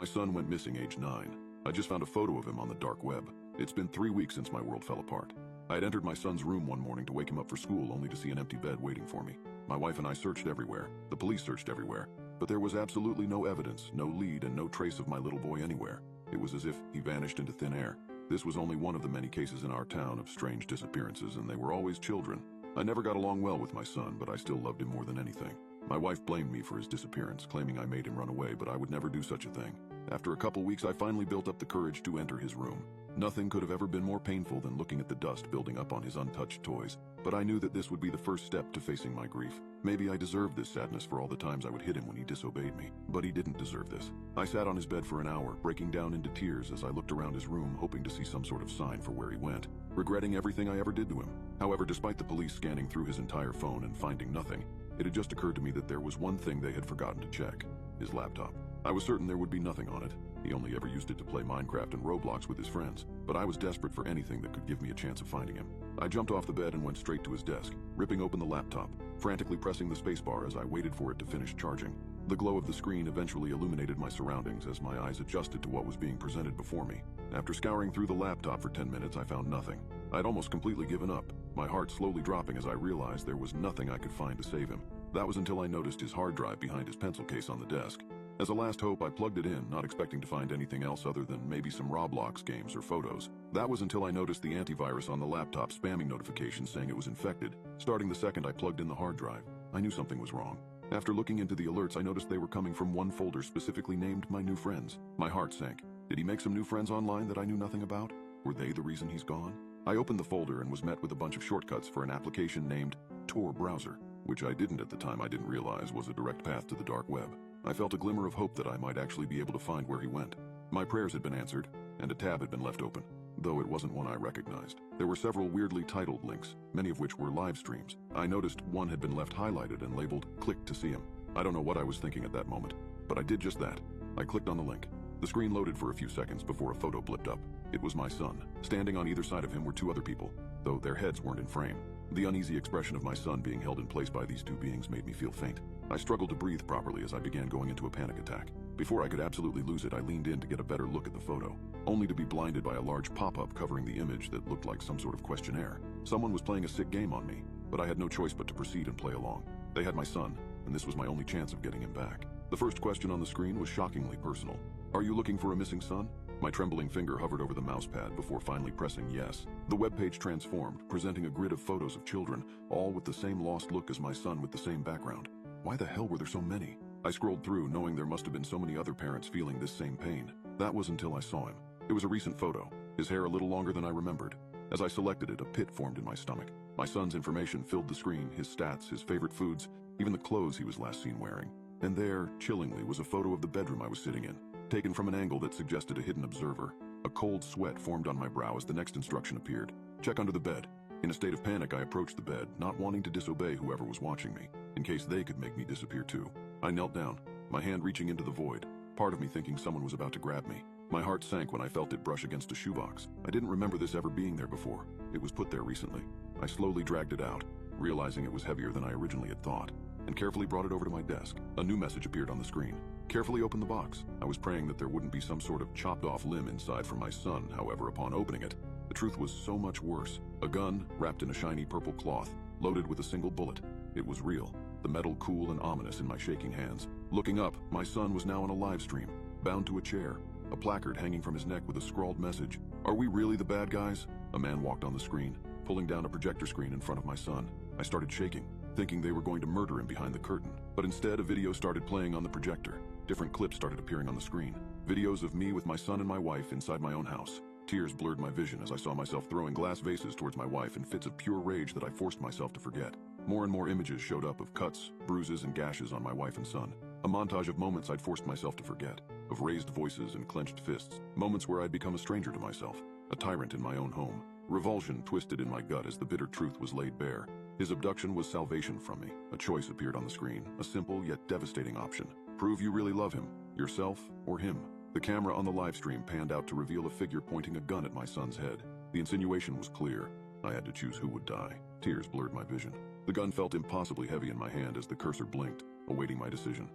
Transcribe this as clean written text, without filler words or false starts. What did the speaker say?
My son went missing age 9. I just found a photo of him on the dark web. It's been 3 weeks since my world fell apart. I had entered my son's room one morning to wake him up for school only to see an empty bed waiting for me. My wife and I searched everywhere. The police searched everywhere. But there was absolutely no evidence, no lead, and no trace of my little boy anywhere. It was as if he vanished into thin air. This was only one of the many cases in our town of strange disappearances, and they were always children. I never got along well with my son, but I still loved him more than anything. My wife blamed me for his disappearance, claiming I made him run away, but I would never do such a thing. After a couple weeks, I finally built up the courage to enter his room. Nothing could have ever been more painful than looking at the dust building up on his untouched toys, but I knew that this would be the first step to facing my grief. Maybe I deserved this sadness for all the times I would hit him when he disobeyed me, but he didn't deserve this. I sat on his bed for an hour, breaking down into tears as I looked around his room, hoping to see some sort of sign for where he went, regretting everything I ever did to him. However, despite the police scanning through his entire phone and finding nothing, it had just occurred to me that there was one thing they had forgotten to check: his laptop. I was certain there would be nothing on it. He only ever used it to play Minecraft and Roblox with his friends, but I was desperate for anything that could give me a chance of finding him. I jumped off the bed and went straight to his desk, ripping open the laptop, frantically pressing the spacebar as I waited for it to finish charging. The glow of the screen eventually illuminated my surroundings as my eyes adjusted to what was being presented before me. After scouring through the laptop for 10 minutes, I found nothing. I'd almost completely given up, my heart slowly dropping as I realized there was nothing I could find to save him. That was until I noticed his hard drive behind his pencil case on the desk. As a last hope, I plugged it in, not expecting to find anything else other than maybe some Roblox games or photos. That was until I noticed the antivirus on the laptop spamming notifications saying it was infected. Starting the second I plugged in the hard drive, I knew something was wrong. After looking into the alerts, I noticed they were coming from one folder specifically named My New Friends. My heart sank. Did he make some new friends online that I knew nothing about? Were they the reason he's gone? I opened the folder and was met with a bunch of shortcuts for an application named Tor Browser, which I didn't at the time. I didn't realize was a direct path to the dark web. I felt a glimmer of hope that I might actually be able to find where he went. My prayers had been answered, and a tab had been left open, though it wasn't one I recognized. There were several weirdly titled links, many of which were live streams. I noticed one had been left highlighted and labeled "Click to see him." I don't know what I was thinking at that moment, but I did just that. I clicked on the link. The screen loaded for a few seconds before a photo blipped up. It was my son. Standing on either side of him were two other people, though their heads weren't in frame. The uneasy expression of my son being held in place by these two beings made me feel faint. I struggled to breathe properly as I began going into a panic attack. Before I could absolutely lose it, I leaned in to get a better look at the photo, only to be blinded by a large pop-up covering the image that looked like some sort of questionnaire. Someone was playing a sick game on me, but I had no choice but to proceed and play along. They had my son, and this was my only chance of getting him back. The first question on the screen was shockingly personal. "Are you looking for a missing son?" My trembling finger hovered over the mousepad before finally pressing yes. The webpage transformed, presenting a grid of photos of children, all with the same lost look as my son with the same background. Why the hell were there so many? I scrolled through, knowing there must have been so many other parents feeling this same pain. That was until I saw him. It was a recent photo, his hair a little longer than I remembered. As I selected it, a pit formed in my stomach. My son's information filled the screen, his stats, his favorite foods, even the clothes he was last seen wearing. And there, chillingly, was a photo of the bedroom I was sitting in, taken from an angle that suggested a hidden observer. A cold sweat formed on my brow as the next instruction appeared: check under the bed. In a state of panic, I approached the bed, not wanting to disobey whoever was watching me, in case they could make me disappear too. I knelt down, my hand reaching into the void, part of me thinking someone was about to grab me. My heart sank when I felt it brush against a shoebox. I didn't remember this ever being there before. It was put there recently. I slowly dragged it out, realizing it was heavier than I originally had thought, and carefully brought it over to my desk. A new message appeared on the screen. Carefully opened the box. I was praying that there wouldn't be some sort of chopped off limb inside for my son. However, upon opening it, the truth was so much worse. A gun, wrapped in a shiny purple cloth, loaded with a single bullet. It was real, the metal cool and ominous in my shaking hands. Looking up, my son was now on a live stream, bound to a chair, a placard hanging from his neck with a scrawled message: "Are we really the bad guys?" A man walked on the screen, pulling down a projector screen in front of my son. I started shaking, thinking they were going to murder him behind the curtain. But instead, a video started playing on the projector. Different clips started appearing on the screen. Videos of me with my son and my wife inside my own house. Tears blurred my vision as I saw myself throwing glass vases towards my wife in fits of pure rage that I forced myself to forget. More and more images showed up of cuts, bruises, and gashes on my wife and son. A montage of moments I'd forced myself to forget, of raised voices and clenched fists, moments where I'd become a stranger to myself, a tyrant in my own home. Revulsion twisted in my gut as the bitter truth was laid bare. His abduction was salvation from me. A choice appeared on the screen, a simple yet devastating option. Prove you really love him, yourself or him. The camera on the live stream panned out to reveal a figure pointing a gun at my son's head. The insinuation was clear. I had to choose who would die. Tears blurred my vision. The gun felt impossibly heavy in my hand as the cursor blinked, awaiting my decision.